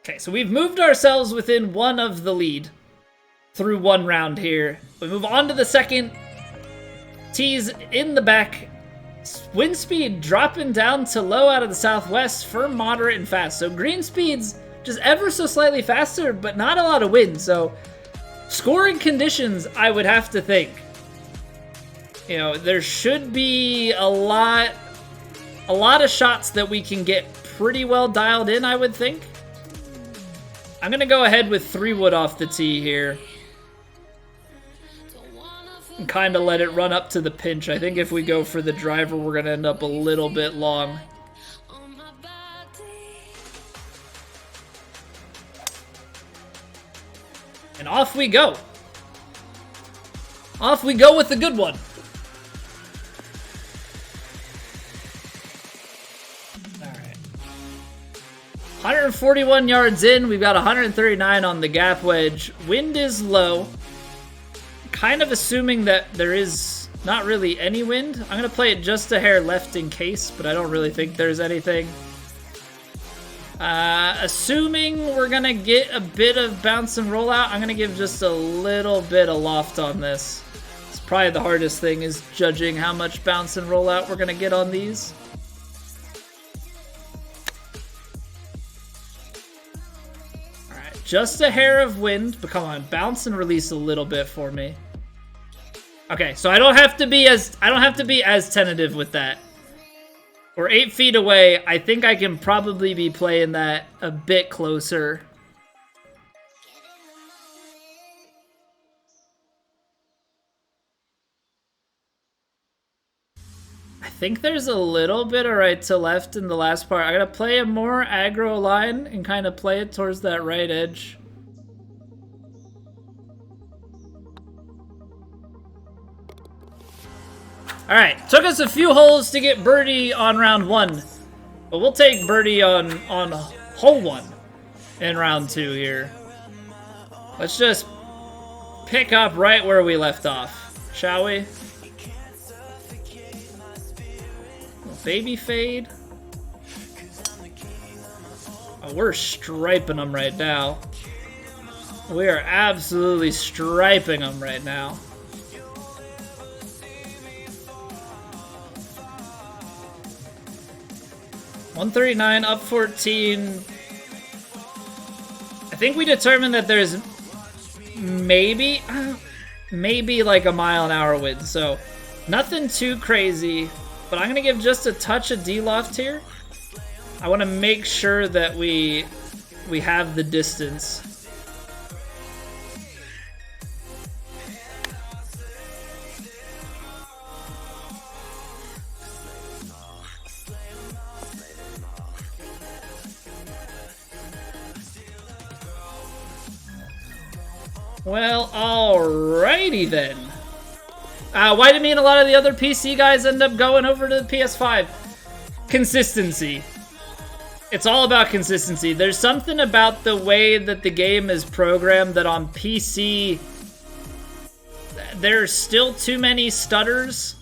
Okay, so we've moved ourselves within one of the lead through one round here. We move on to the second. Tees in the back. Wind speed dropping down to low out of the southwest for moderate and fast. So green speed's just ever so slightly faster, but not a lot of wind. So scoring conditions, I would have to think. You know, there should be a lot of shots that we can get pretty well dialed in, I would think. I'm gonna go ahead with 3-wood off the tee here. And kind of let it run up to the pinch. I think if we go for the driver, we're gonna end up a little bit long. And off we go. Off we go with the good one. All right. 141 yards in. We've got 139 on the gap wedge. Wind is low. Kind of assuming that there is not really any wind. I'm going to play it just a hair left in case, but I don't really think there's anything. Assuming we're going to get a bit of bounce and roll out, I'm going to give just a little bit of loft on this. It's probably the hardest thing is judging how much bounce and roll out we're going to get on these. Alright, just a hair of wind, but come on, bounce and release a little bit for me. Okay, so I don't have to be as tentative with that. We're 8 feet away. I think I can probably be playing that a bit closer. I think there's a little bit of right to left in the last part. I'm gonna play a more aggro line and kind of play it towards that right edge. Alright, took us a few holes to get birdie on round 1. But we'll take birdie on hole 1 in round 2 here. Let's just pick up right where we left off, shall we? Baby fade. Oh, we're striping them right now. We are absolutely striping them right now. $139, up 14. I think we determined that there's maybe like a mile-an-hour wind, so nothing too crazy. But I'm gonna give just a touch of D-loft here. I want to make sure that we have the distance. Well, alrighty then. Why do me and a lot of the other PC guys end up going over to the PS5? Consistency. It's all about consistency. There's something about the way that the game is programmed that on PC, there's still too many stutters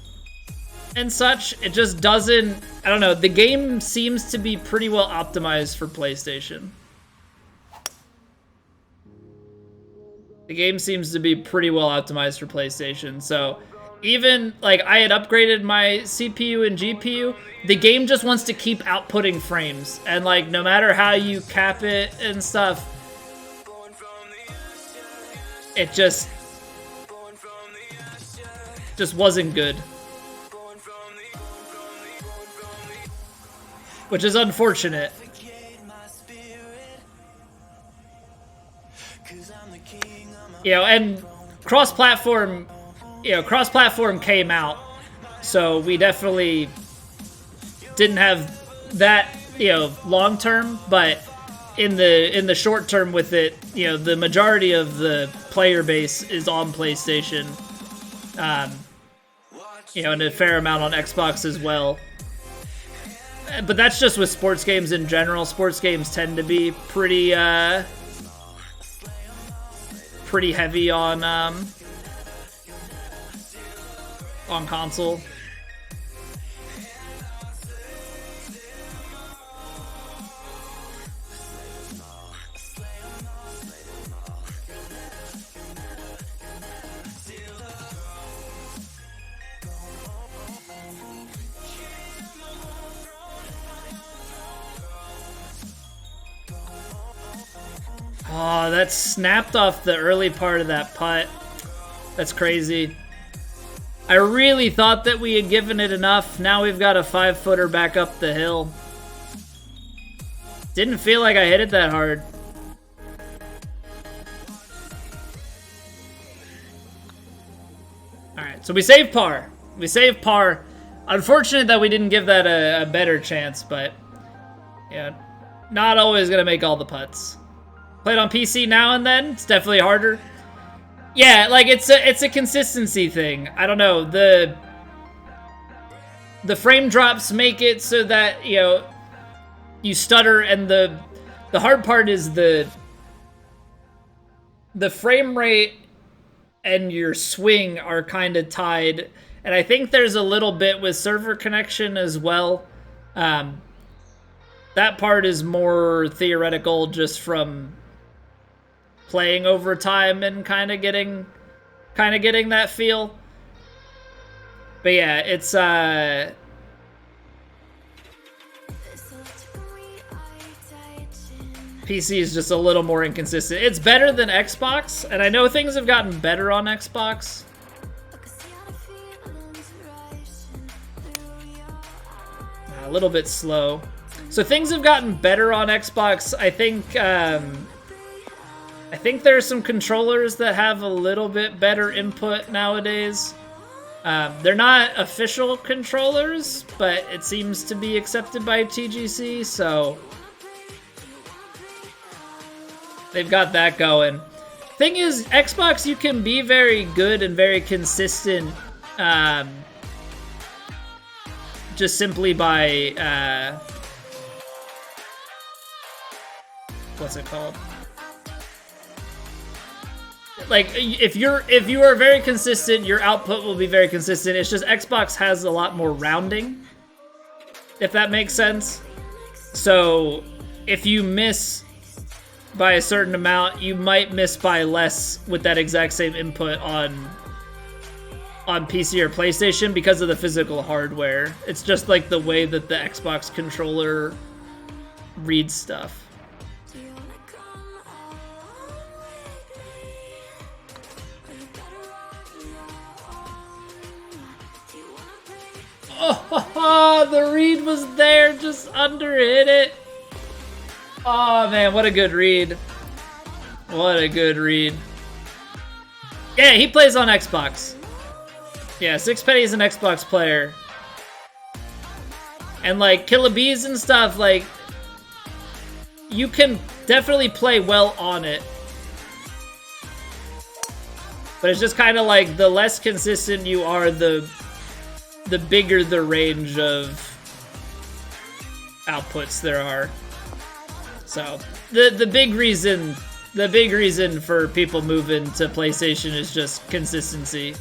and such. It just doesn't, I don't know, the game seems to be pretty well optimized for PlayStation. The game seems to be pretty well optimized for PlayStation, so even, like, I had upgraded my CPU and GPU, the game just wants to keep outputting frames, and, like, no matter how you cap it and stuff, it just wasn't good. Which is unfortunate. You know, and cross-platform came out, so we definitely didn't have that, you know, long term, but in the short term with it, you know, the majority of the player base is on PlayStation, you know, and a fair amount on Xbox as well. But that's just with sports games in general. Sports games tend to be pretty heavy on console. Oh, that snapped off the early part of that putt. That's crazy. I really thought that we had given it enough. Now we've got a 5-footer back up the hill. Didn't feel like I hit it that hard. Alright, so we saved par. We saved par. Unfortunate that we didn't give that a better chance, but yeah, not always gonna make all the putts. Played on PC now and then. It's definitely harder. Yeah, like it's a consistency thing. I don't know, the frame drops make it so that, you know, you stutter, and the hard part is the frame rate and your swing are kind of tied, and I think there's a little bit with server connection as well. That part is more theoretical, just from playing over time and kind of getting that feel. But yeah, it's PC is just a little more inconsistent. It's better than Xbox, and I know things have gotten better on Xbox. A little bit slow. So things have gotten better on Xbox. I think there are some controllers that have a little bit better input nowadays. They're not official controllers, but it seems to be accepted by TGC, so they've got that going. Thing is, Xbox, you can be very good and very consistent just simply by what's it called? Like, if you are very consistent, your output will be very consistent. It's just Xbox has a lot more rounding, if that makes sense. So if you miss by a certain amount, you might miss by less with that exact same input on PC or PlayStation because of the physical hardware. It's just like the way that the Xbox controller reads stuff. Oh, the read was there, just underhit it. Oh man, what a good read. What a good read. Yeah, he plays on Xbox. Yeah, Sixpenny's an Xbox player. And like Killabees and stuff, like, you can definitely play well on it. But it's just kind of like, the less consistent you are, the bigger the range of outputs there are. So the big reason for people moving to PlayStation is just consistency.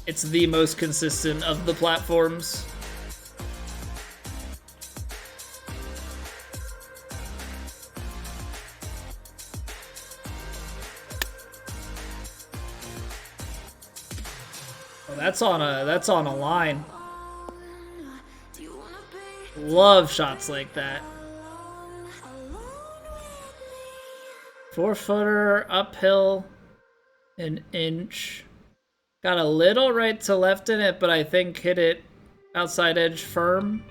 It's the most consistent of the platforms. That's on a line. Love shots like that. 4-footer uphill, an inch. Got a little right to left in it, but I think hit it outside edge firm.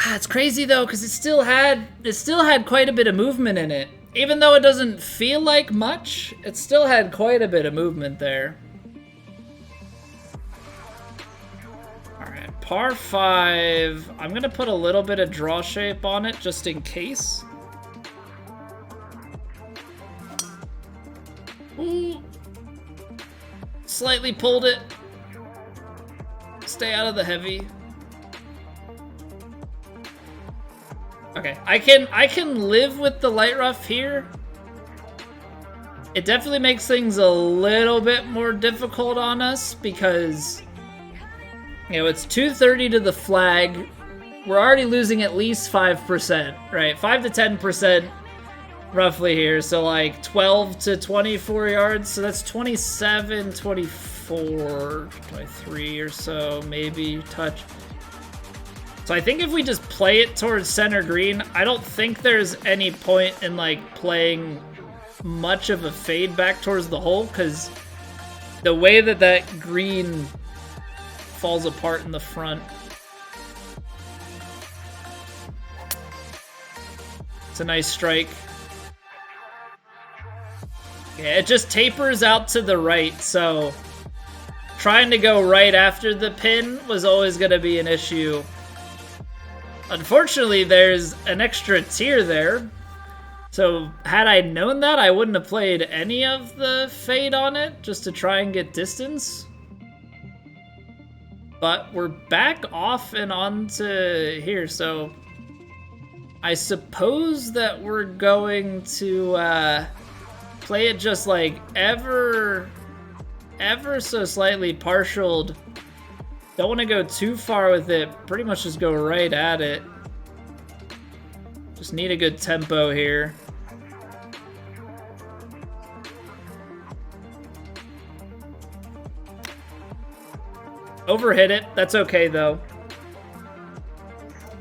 It's crazy though, because it still had quite a bit of movement in it. Even though it doesn't feel like much, it still had quite a bit of movement there. Alright, par 5. I'm going to put a little bit of draw shape on it just in case. Ooh. Slightly pulled it. Stay out of the heavy. Okay, I can live with the light rough here. It definitely makes things a little bit more difficult on us because, you know, it's 230 to the flag. We're already losing at least 5%, right? 5 to 10% roughly here. So like 12 to 24 yards. So that's 27, 24, 23 or so, maybe touch. So I think if we just play it towards center green, I don't think there's any point in like playing much of a fade back towards the hole, because the way that that green falls apart in the front. It's a nice strike. Yeah, it just tapers out to the right, so trying to go right after the pin was always going to be an issue. Unfortunately, there's an extra tier there, so had I known that, I wouldn't have played any of the fade on it, just to try and get distance. But we're back off and onto here, so I suppose that we're going to play it just like ever so slightly partialed. Don't want to go too far with it. Pretty much just go right at it. Just need a good tempo here. Overhit it. That's okay, though.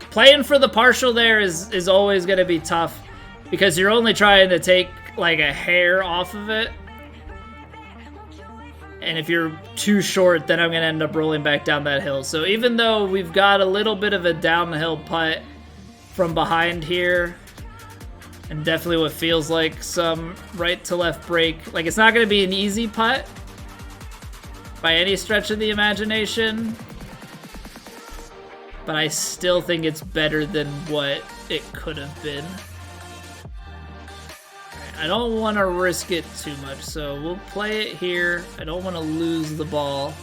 Playing for the partial there is always going to be tough, because you're only trying to take like a hair off of it. And if you're too short, then I'm going to end up rolling back down that hill. So even though we've got a little bit of a downhill putt from behind here, and definitely what feels like some right to left break, like it's not going to be an easy putt by any stretch of the imagination, but I still think it's better than what it could have been. I don't want to risk it too much, so we'll play it here. I don't want to lose the ball.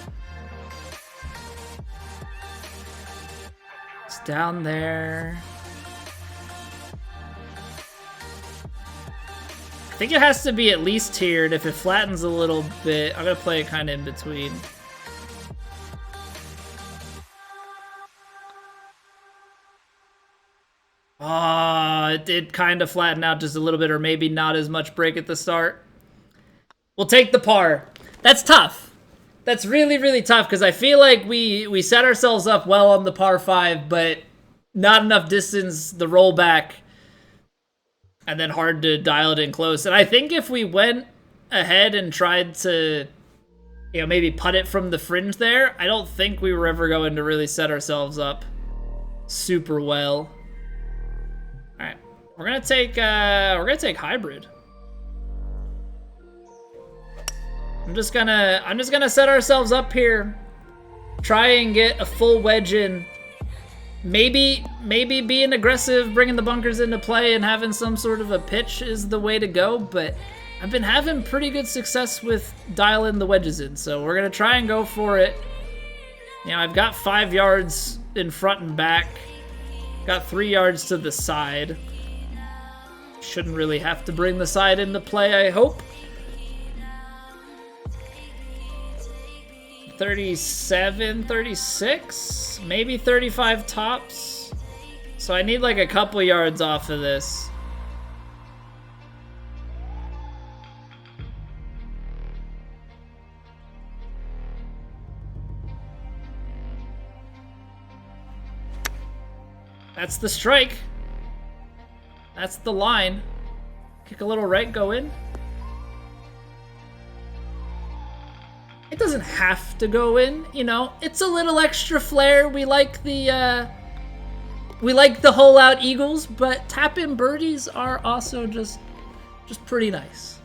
It's down there. I think it has to be at least tiered. If it flattens a little bit, I'm going to play it kind of in between. It did kind of flatten out just a little bit, or maybe not as much break at the start. We'll take the par. That's tough. That's really, really tough, because I feel like we set ourselves up well on the par 5, but not enough distance, the rollback, and then hard to dial it in close. And I think if we went ahead and tried to, you know, maybe putt it from the fringe there, I don't think we were ever going to really set ourselves up super well. All right, we're gonna take hybrid. I'm just gonna set ourselves up here, try and get a full wedge in. Maybe being aggressive, bringing the bunkers into play, and having some sort of a pitch is the way to go. But I've been having pretty good success with dialing the wedges in, so we're gonna try and go for it. You know, I've got 5 yards in front and back. Got 3 yards to the side. Shouldn't really have to bring the side into play, I hope. 37, 36, maybe 35 tops. So I need like a couple yards off of this. That's the strike. That's the line. Kick a little right, go in. It doesn't have to go in, you know. It's a little extra flair. We like the hole out eagles, but tap in birdies are also just pretty nice.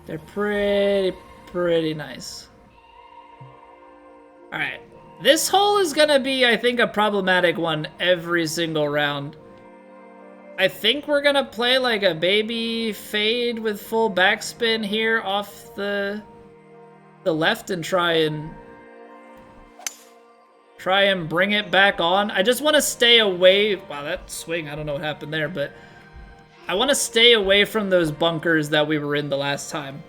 They're pretty nice. All right. This hole is gonna be, I think, a problematic one every single round. I think we're gonna play like a baby fade with full backspin here off the left and try and bring it back on. I just want to stay away. Wow, that swing, I don't know what happened there, but I want to stay away from those bunkers that we were in the last time.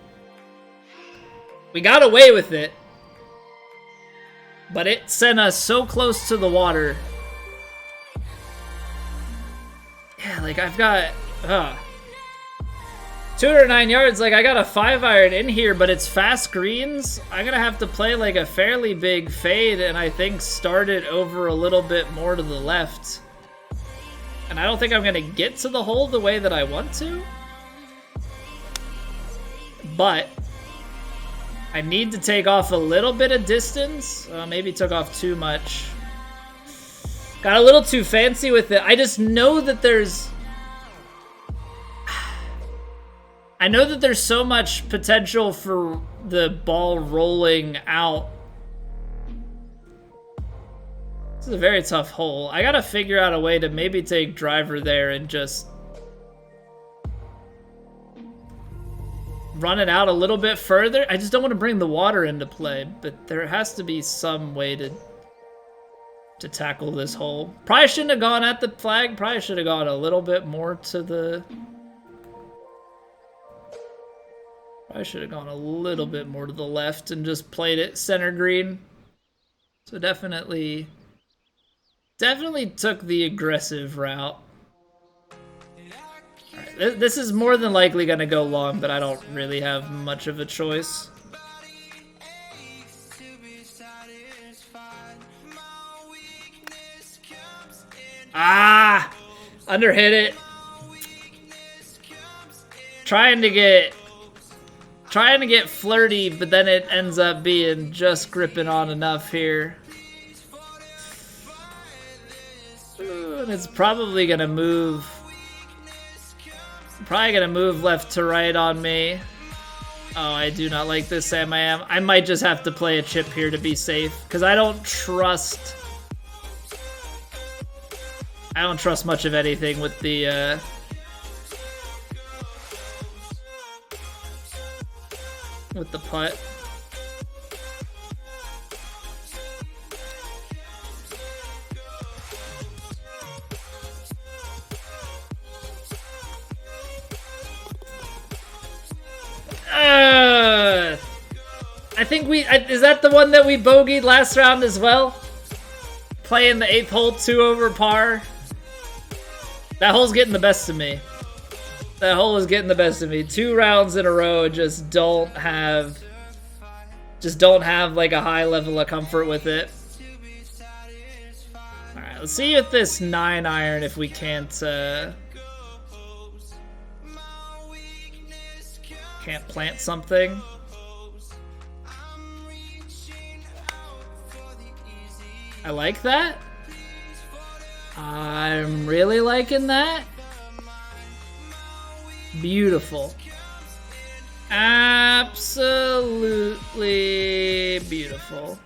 We got away with it, but it sent us so close to the water. Yeah, like I've got... 209 yards, like I got a 5-iron in here, but it's fast greens. I'm gonna have to play like a fairly big fade and I think start it over a little bit more to the left. And I don't think I'm gonna get to the hole the way that I want to. But I need to take off a little bit of distance. Maybe took off too much. Got a little too fancy with it. I just know that there's... I know that there's so much potential for the ball rolling out. This is a very tough hole. I gotta figure out a way to maybe take driver there and just run it out a little bit further. I just don't want to bring the water into play, but there has to be some way to tackle this hole. Probably shouldn't have gone at the flag. Probably should have gone a little bit more to the... I should have gone a little bit more to the left and just played it center green. So definitely took the aggressive route. All right, this is more than likely going to go long, but I don't really have much of a choice. Ah! Underhit it. Trying to get flirty, but then it ends up being just gripping on enough here. And it's probably gonna move. Probably gonna move left to right on me. Oh, I do not like this, Sam. I might just have to play a chip here to be safe, because I don't trust much of anything with the putt. I think is that the one that we bogeyed last round as well? Playing the 8th hole 2 over par. That hole's getting the best of me. That hole is getting the best of me. 2 rounds in a row just don't have like a high level of comfort with it. All right, let's see if this 9-iron, if we can't plant something. I like that. I'm really liking that. Beautiful. Absolutely beautiful.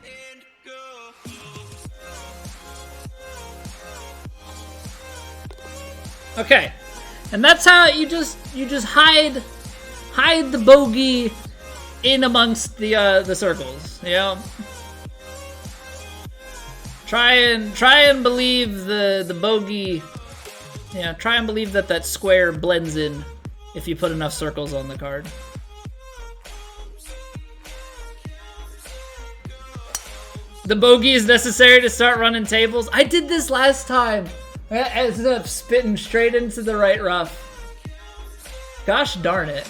Okay. And that's how you just hide the bogey in amongst the circles, you know? Try and believe the bogey. Yeah, try and believe that square blends in if you put enough circles on the card. The bogey is necessary to start running tables. I did this last time. I ended up spitting straight into the right rough. Gosh darn it.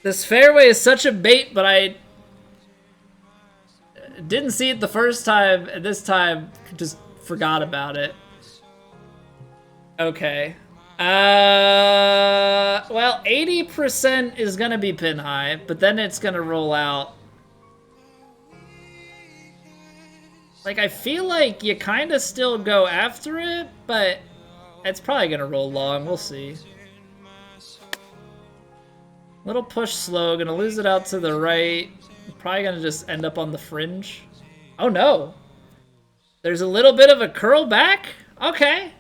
This fairway is such a bait, but I didn't see it the first time, and this time just forgot about it. Okay. Well, 80% is gonna be pin high, but then it's gonna roll out. Like, I feel like you kind of still go after it, but it's probably gonna roll long. We'll see. Little push slow, gonna lose it out to the right. Probably gonna just end up on the fringe. Oh no! There's a little bit of a curl back? Okay.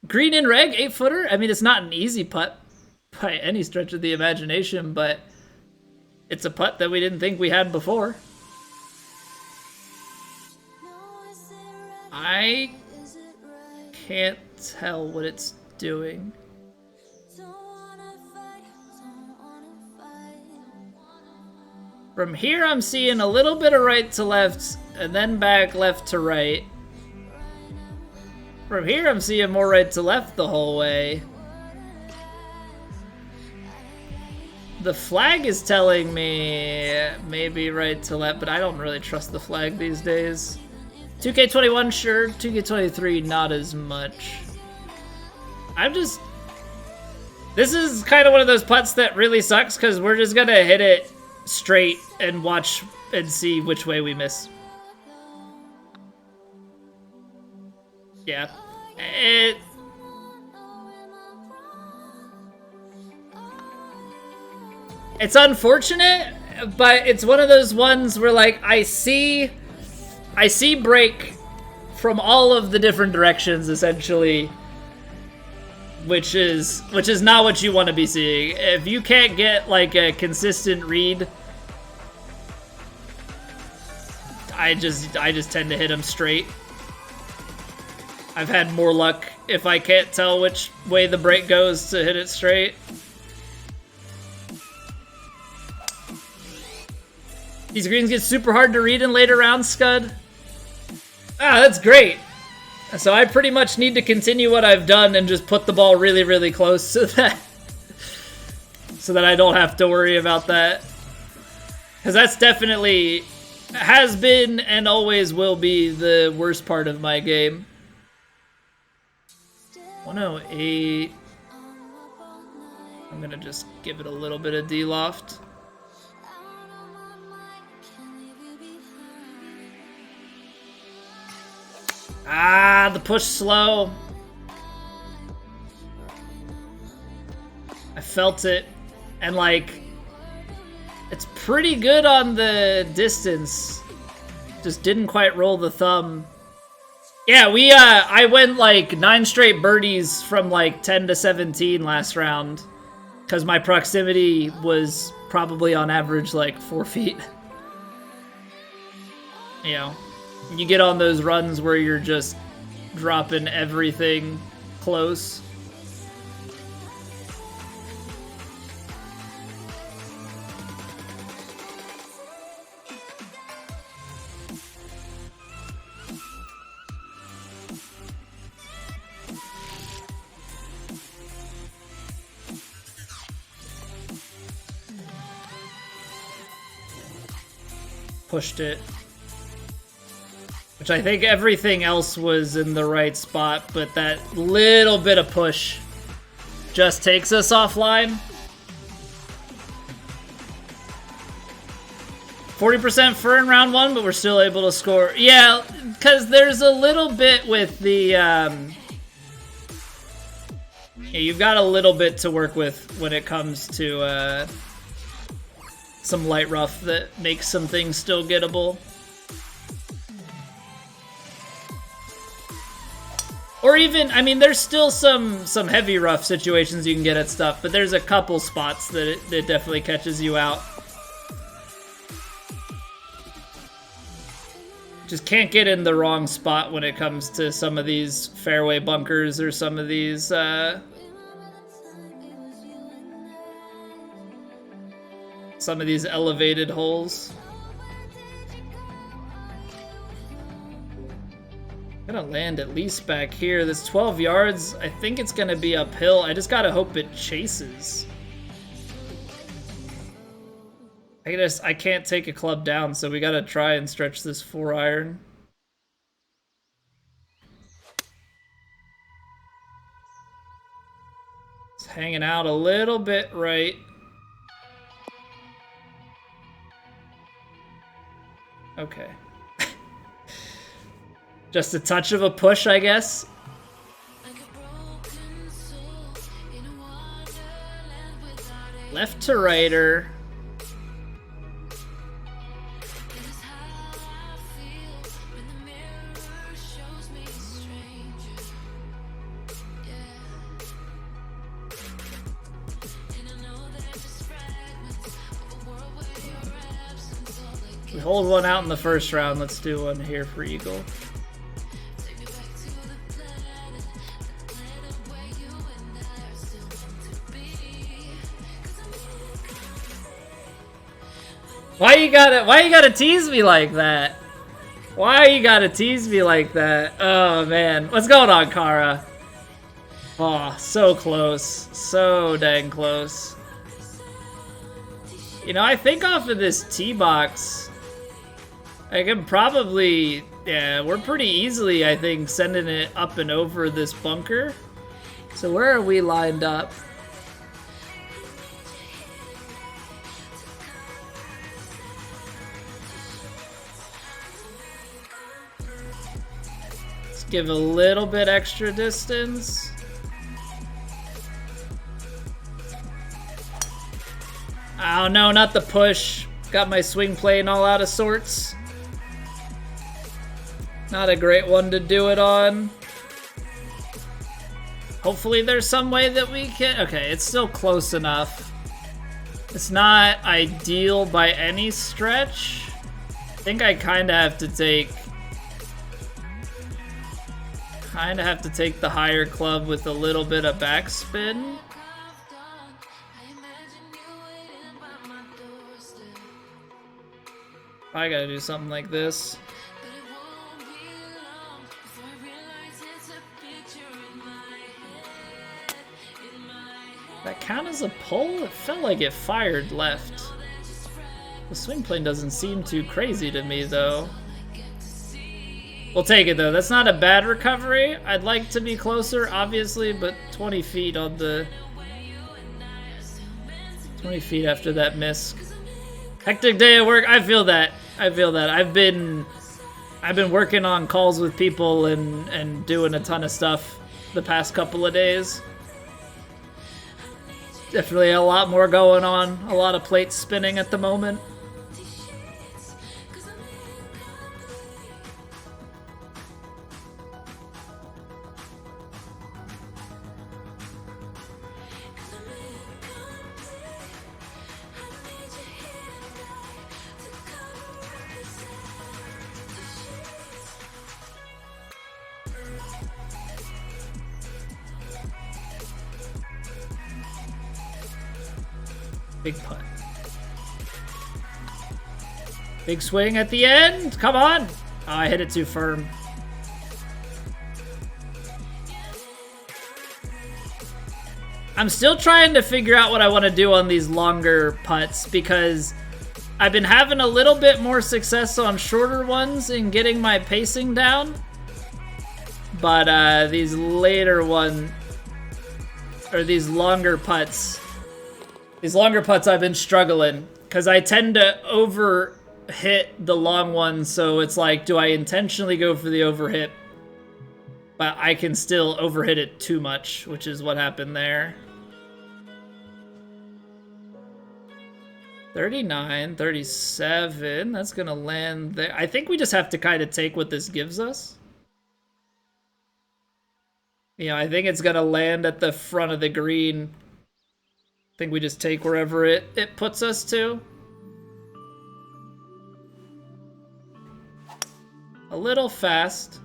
Green in reg, 8-footer. I mean, it's not an easy putt by any stretch of the imagination, but it's a putt that we didn't think we had before. I can't tell what it's doing. From here, I'm seeing a little bit of right to left, and then back left to right. From here, I'm seeing more right to left the whole way. The flag is telling me maybe right to left, but I don't really trust the flag these days. 2K21, sure. 2K23, not as much. This is kind of one of those putts that really sucks because we're just gonna hit it straight and watch and see which way we miss. Yeah. It's unfortunate, but it's one of those ones where, like, I see break from all of the different directions, essentially, which is not what you want to be seeing. If you can't get, like, a consistent read, I just tend to hit them straight. I've had more luck if I can't tell which way the break goes to hit it straight. These greens get super hard to read in later rounds, Scud. Ah, that's great. So I pretty much need to continue what I've done and just put the ball really, really close so that I don't have to worry about that. Because that's definitely has been and always will be the worst part of my game. 108. I'm gonna just give it a little bit of D-loft. Ah, the push slow. I felt it. And, like, it's pretty good on the distance. Just didn't quite roll the thumb. Yeah, I went, like, 9 straight birdies from, like, 10 to 17 last round. Because my proximity was probably on average, like, 4 feet. You know. You get on those runs where you're just dropping everything close. Pushed it. Which I think everything else was in the right spot, but that little bit of push just takes us offline. 40% for in round 1, but we're still able to score. Yeah, because there's a little bit with the... yeah, you've got a little bit to work with when it comes to some light rough that makes some things still gettable. Or even, I mean, there's still some heavy rough situations you can get at stuff, but there's a couple spots that it definitely catches you out. Just can't get in the wrong spot when it comes to some of these fairway bunkers or some of these, elevated holes. Gonna land at least back here. This 12 yards, I think it's gonna be uphill. I just gotta hope it chases. I can't take a club down, so we gotta try and stretch this 4-iron. It's hanging out a little bit right. Okay. Just a touch of a push, I guess. Left to righter. We hold one out in the first round. Let's do one here for Eagle. Why you gotta tease me like that? Why you gotta tease me like that? Oh man, what's going on, Kara? Oh, so close, so dang close. You know, I think off of this tee box, I can probably, yeah, we're pretty easily, I think, sending it up and over this bunker. So where are we lined up? Let's give a little bit extra distance. Oh no, not the push. Got my swing plane all out of sorts. Not a great one to do it on. Hopefully there's some way that we can... Okay, it's still close enough. It's not ideal by any stretch. I think I kind of have to take... the higher club with a little bit of backspin. I gotta do something like this. That count as a pull? It felt like it fired left. The swing plane doesn't seem too crazy to me, though. We'll take it, though. That's not a bad recovery. I'd like to be closer, obviously, but 20 feet on the... 20 feet after that miss. Hectic day at work. I feel that. I feel that. I've been working on calls with people and doing a ton of stuff the past couple of days. Definitely a lot more going on. A lot of plates spinning at the moment. Big putt. Big swing at the end. Come on. Oh, I hit it too firm. I'm still trying to figure out what I want to do on these longer putts because I've been having a little bit more success on shorter ones in getting my pacing down. But these later ones, or these longer putts, I've been struggling because I tend to over hit the long ones. So it's like, do I intentionally go for the overhit? But I can still overhit it too much, which is what happened there. 39, 37. That's going to land there. I think we just have to kind of take what this gives us. You know, I think it's going to land at the front of the green. I think we just take wherever it puts us to. A little fast.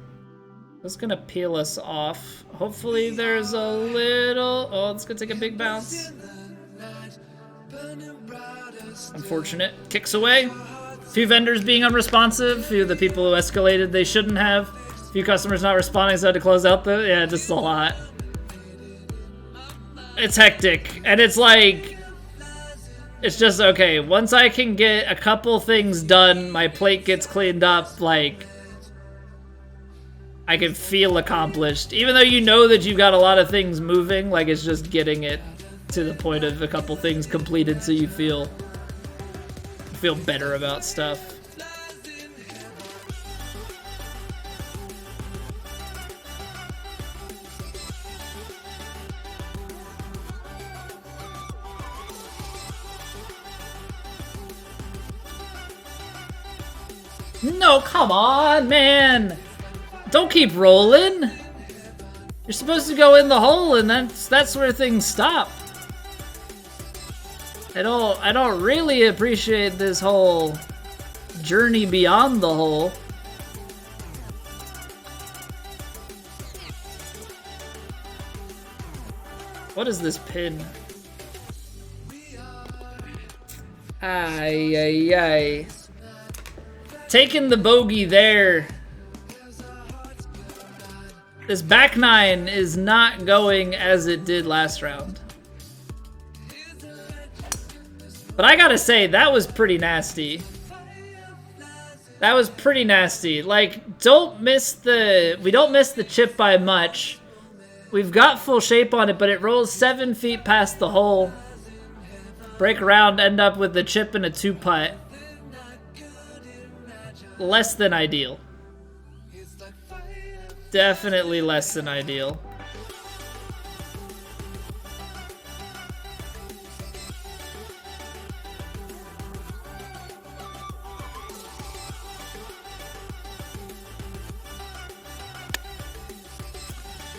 That's gonna peel us off. Hopefully there's a little... Oh, it's gonna take a big bounce. Unfortunate. Kicks away. A few vendors being unresponsive. A few of the people who escalated they shouldn't have. A few customers not responding, so I had to close out the... Yeah, just a lot. It's hectic, and it's like, it's just, okay, once I can get a couple things done, my plate gets cleaned up, like, I can feel accomplished. Even though you know that you've got a lot of things moving, like, it's just getting it to the point of a couple things completed so you feel better about stuff. No, come on, man! Don't keep rolling! You're supposed to go in the hole, and that's where things stop. I don't really appreciate this whole journey beyond the hole. What is this pin? Ay, ay, ay. Taking the bogey there. This back nine is not going as it did last round. But I gotta say, that was pretty nasty. That was pretty nasty. Like, we don't miss the chip by much. We've got full shape on it, but it rolls 7 feet past the hole. Break around, end up with the chip and a 2-putt. Less than ideal. Definitely less than ideal.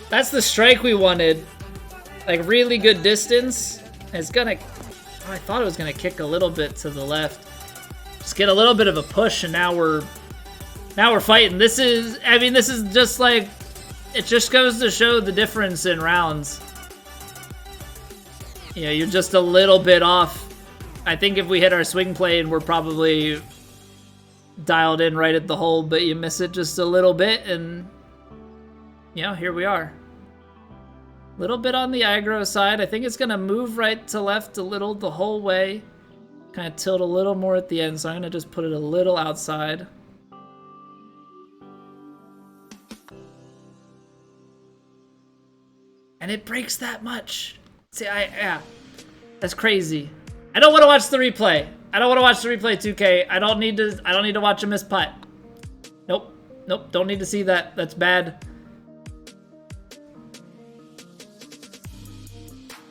That's the strike we wanted. Like, really good distance. It's gonna... I thought it was gonna kick a little bit to the left. Just get a little bit of a push, and now we're fighting. This is... I mean, this is just like... It just goes to show the difference in rounds. You know, you're just a little bit off. I think if we hit our swing plane, we're probably dialed in right at the hole, but you miss it just a little bit, and... You know, here we are. Little bit on the aggro side. I think it's gonna move right to left a little the whole way. Kind of tilt a little more at the end, so I'm gonna just put it a little outside. And it breaks that much. See, yeah. That's crazy. I don't want to watch the replay. I don't want to watch the replay, 2K. I don't need to watch a missed putt. Nope. Nope, don't need to see that. That's bad.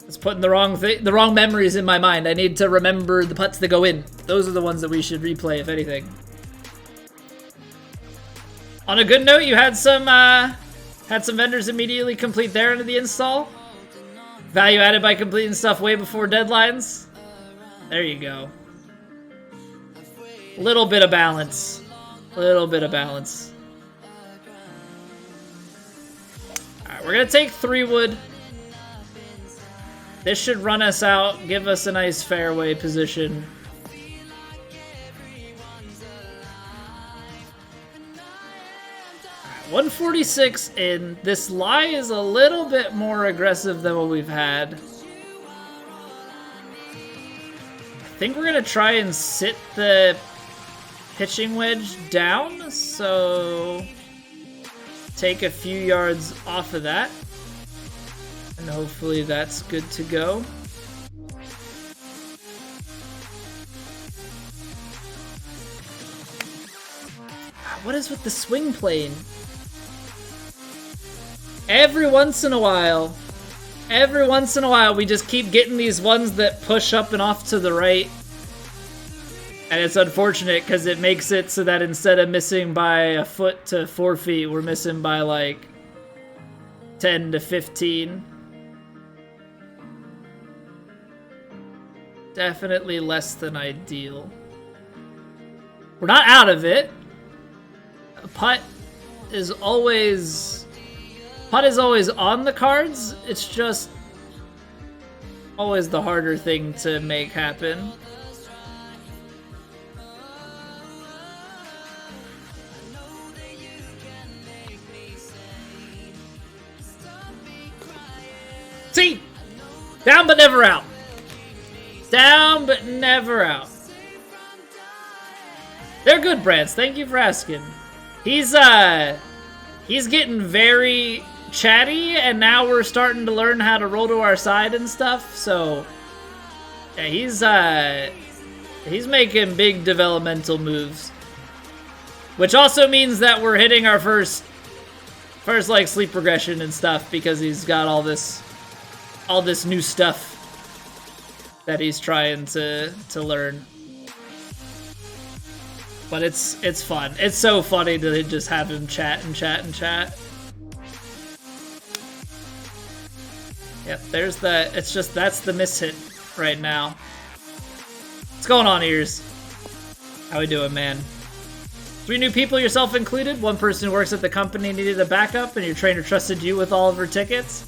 It's putting the wrong memories in my mind. I need to remember the putts that go in. Those are the ones that we should replay, if anything. On a good note, you had some vendors immediately complete their end of the install. Value added by completing stuff way before deadlines. There you go. Little bit of balance. Little bit of balance. Alright, we're gonna take 3 wood. This should run us out, give us a nice fairway position. Alright, 146 in. This lie is a little bit more aggressive than what we've had. I think we're gonna try and sit the pitching wedge down, so take a few yards off of that. And hopefully that's good to go. What is with the swing plane? Every once in a while, we just keep getting these ones that push up and off to the right. And it's unfortunate because it makes it so that instead of missing by a foot to 4 feet, we're missing by like 10 to 15. Definitely less than ideal. We're not out of it. A putt is always on the cards. It's just always the harder thing to make happen. See? Down but never out. Down, but never out. They're good brands. Thank you for asking. He's getting very chatty, and now we're starting to learn how to roll to our side and stuff. So, yeah, he's making big developmental moves, which also means that we're hitting our first like sleep regression and stuff because he's got all this new stuff that he's trying to learn. But it's fun. It's so funny to just have him chat and chat and chat. Yep, there's the... It's just, that's the mishit right now. What's going on, Ears? How we doing, man? 3 new people, yourself included. 1 person who works at the company needed a backup, and your trainer trusted you with all of her tickets.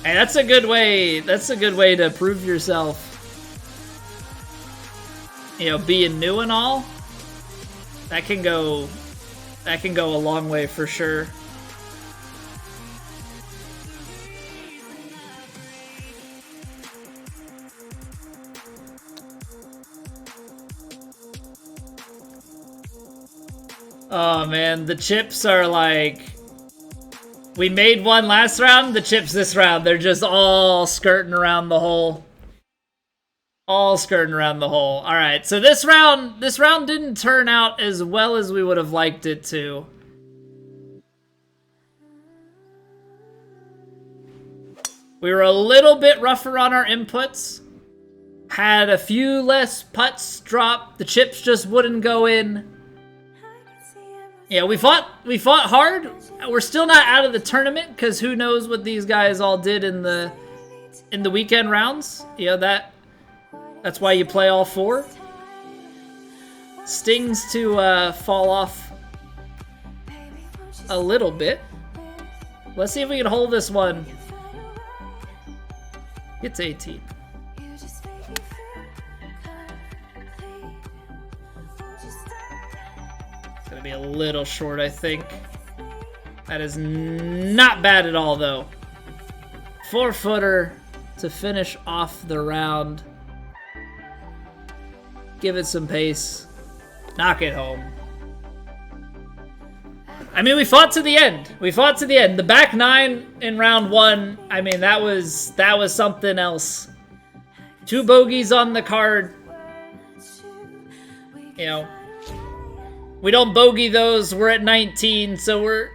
Hey, that's a good way. That's a good way to prove yourself. You know, being new and all. That can go a long way for sure. Oh man, the chips are like... We made one last round, the chips this round, they're just all skirting around the hole. All skirting around the hole. Alright, so this round didn't turn out as well as we would have liked it to. We were a little bit rougher on our inputs. Had a few less putts drop. The chips just wouldn't go in. Yeah, we fought hard. We're still not out of the tournament because who knows what these guys all did in the weekend rounds. You know, that's why you play all four. Stings to fall off a little bit. Let's see if we can hold this one. It's 18. It's gonna be a little short, I think. That is not bad at all, though. 4-footer to finish off the round. Give it some pace. Knock it home. I mean, we fought to the end. We fought to the end. The back nine in round one, I mean, that was something else. 2 bogeys on the card. You know, we don't bogey those. We're at 19, so we're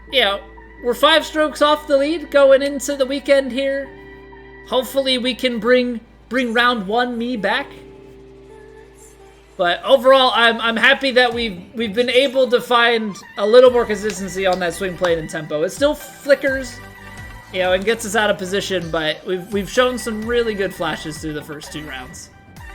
5 strokes off the lead going into the weekend here. Hopefully we can bring round one me back. But overall, I'm happy that we've been able to find a little more consistency on that swing plane and tempo. It still flickers, you know, and gets us out of position, but we've shown some really good flashes through the first 2 rounds.